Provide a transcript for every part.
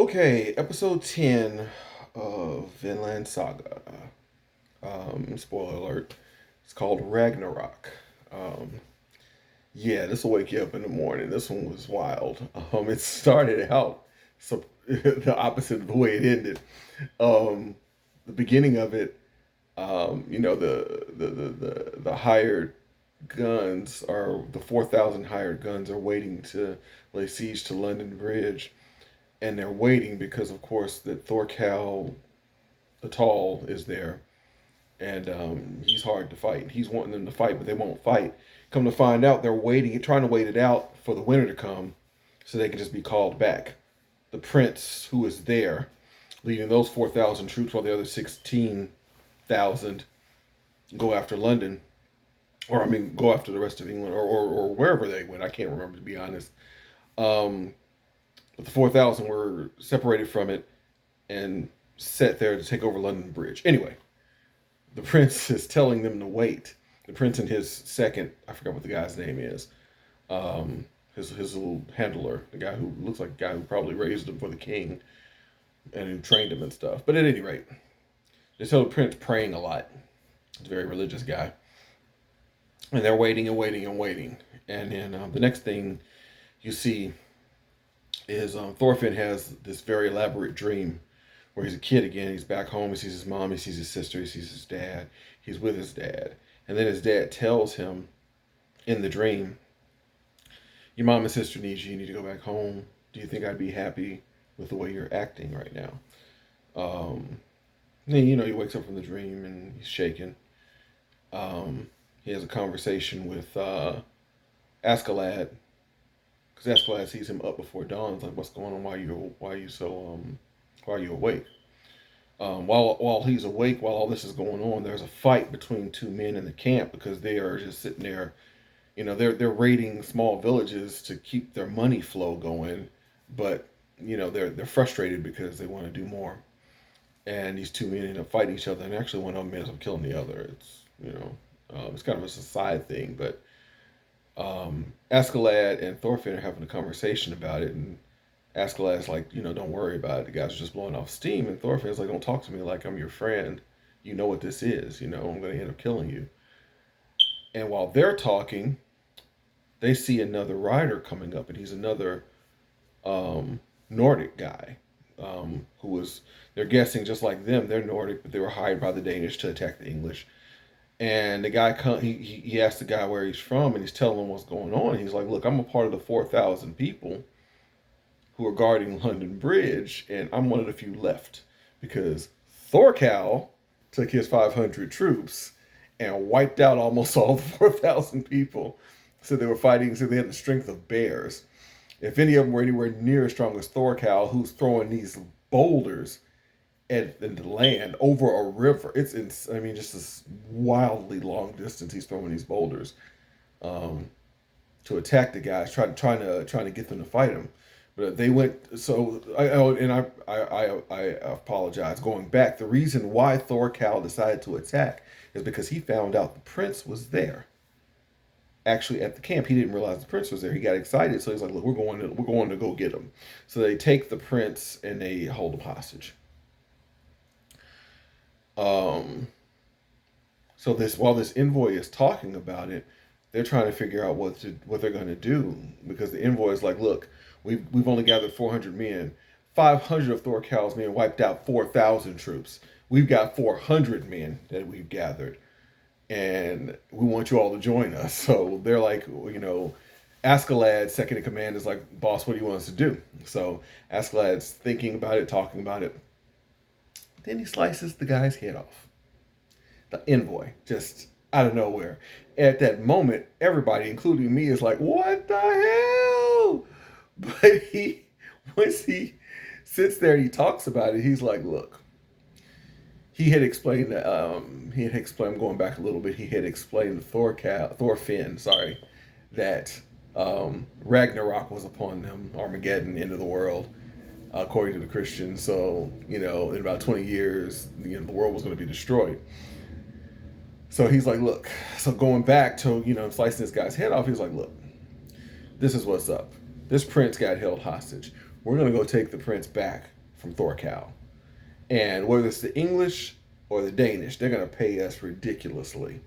Okay, episode 10 of Vinland Saga. Spoiler alert. It's called Ragnarok. Um, yeah, this will wake you up in the morning. This one was wild. It started out so the opposite of the way it ended. Um, the beginning of it, the hired guns are the 4,000 hired guns are waiting to lay siege to London Bridge, and they're waiting because, of course, that Thorkel the Tall is there, and he's hard to fight. He's wanting them to fight, but they won't fight. Come to find out, they're waiting, trying to wait it out for the winter to come, so they can just be called back. The prince who is there, leading those 4,000 troops, while the other 16,000 go after London, or I mean, go after the rest of England, or wherever they went. I can't remember, to be honest. Um, but the 4,000 were separated from it and set there to take over London Bridge. Anyway, the prince is telling them to wait. The prince and his second, I forgot what the guy's name is, his little handler, the guy who looks like a guy who probably raised him for the king and who trained him and stuff. But at any rate, they tell the prince praying a lot. He's a very religious guy. And they're waiting and waiting and waiting. And then the next thing you see is Thorfinn has this very elaborate dream where he's a kid again. He's back home. He sees his mom. He sees his sister. He sees his dad. He's with his dad. And then his dad tells him in the dream, your mom and sister need you. You need to go back home. Do you think I'd be happy with the way you're acting right now? Then, he wakes up from the dream and he's shaken. He has a conversation with Askeladd, because Askeladd sees him up before dawn. It's like, what's going on? Why are you awake? While he's awake, while all this is going on, there's a fight between two men in the camp because they are just sitting there. They're raiding small villages to keep their money flow going, but they're frustrated because they want to do more. And these two men end up fighting each other, and actually one of them ends up killing the other. It's kind of a side thing, but Askeladd and Thorfinn are having a conversation about it, and Askeladd's like, don't worry about it. The guys are just blowing off steam, and Thorfinn's like, don't talk to me like I'm your friend. You know what this is. I'm going to end up killing you. And while they're talking, they see another rider coming up, and he's another Nordic guy who was, they're guessing just like them, they're Nordic, but they were hired by the Danish to attack the English. And the guy, he asked the guy where he's from, and he's telling him what's going on. He's like, look, I'm a part of the 4,000 people who are guarding London Bridge, and I'm one of the few left because Thorkel took his 500 troops and wiped out almost all the 4,000 people. So they were fighting, so they had the strength of bears. If any of them were anywhere near as strong as Thorkel, who's throwing these boulders at the land over a river, just this wildly long distance he's throwing these boulders to attack the guys, trying to get them to fight him. But they went. So I apologize. Going back, the reason why Thorkel decided to attack is because he found out the prince was there. Actually, at the camp, he didn't realize the prince was there. He got excited, so he's like, "Look, we're going to go get him." So they take the prince and they hold him hostage. Um, so while this envoy is talking about it, they're trying to figure out what they're going to do, because the envoy is like, "Look, we've only gathered 400 men. 500 of Thorkel's men wiped out 4,000 troops. We've got 400 men that we've gathered, and we want you all to join us." So they're like, Askeladd's second in command is like, "Boss, what do you want us to do?" So Askeladd's thinking about it, talking about it. Then he slices the guy's head off. The envoy, just out of nowhere. At that moment, everybody, including me, is like, "What the hell?" But once he sits there and he talks about it, he's like, "Look." I'm going back a little bit. He had explained to Thorfinn, that Ragnarok was upon them, Armageddon, end of the world, according to the Christians. So, in about 20 years, the world was going to be destroyed. So he's like, look, so going back to, slicing this guy's head off, he's like, look, this is what's up. This prince got held hostage. we're gonna go take the prince back from Thorcal. And whether it's the English or the Danish, they're gonna pay us ridiculously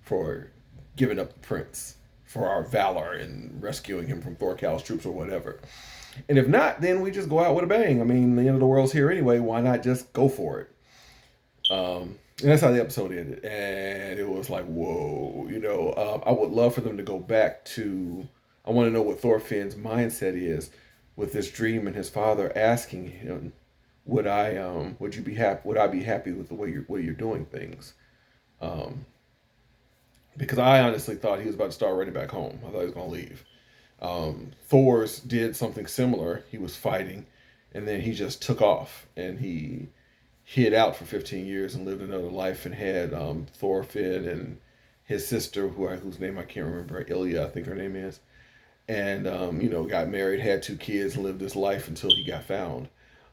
for giving up the prince, for our valor in rescuing him from Thorcal's troops or whatever. And if not, then we just go out with a bang. I mean, the end of the world's here anyway. Why not just go for it? And that's how the episode ended. And it was like, whoa, I would love for them to go back to. I want to know what Thorfinn's mindset is with this dream and his father asking him, would you be happy? Would I be happy with the way you're doing things? Um, because I honestly thought he was about to start running back home. I thought he was going to leave. Thor's did something similar. He was fighting, and then he just took off, and he hid out for 15 years and lived another life, and had Thorfinn and his sister, whose name I can't remember, Ilya, I think her name is, and got married, had 2 kids, and lived this life until he got found.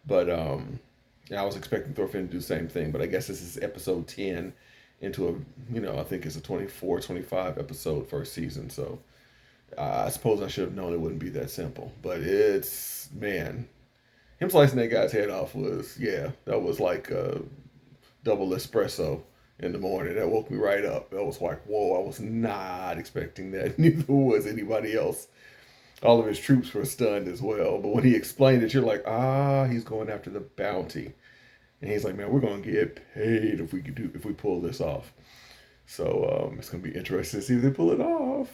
But I was expecting Thorfinn to do the same thing, but I guess this is episode 10 into I think it's a 24, 25 episode first season, so I suppose I should have known it wouldn't be that simple. But it's, man, him slicing that guy's head off was, yeah, that was like a double espresso in the morning. That woke me right up. That was like, whoa, I was not expecting that. Neither was anybody else. All of his troops were stunned as well. But when he explained it, you're like, he's going after the bounty. And he's like, man, we're going to get paid if we pull this off. So it's going to be interesting to see if they pull it off.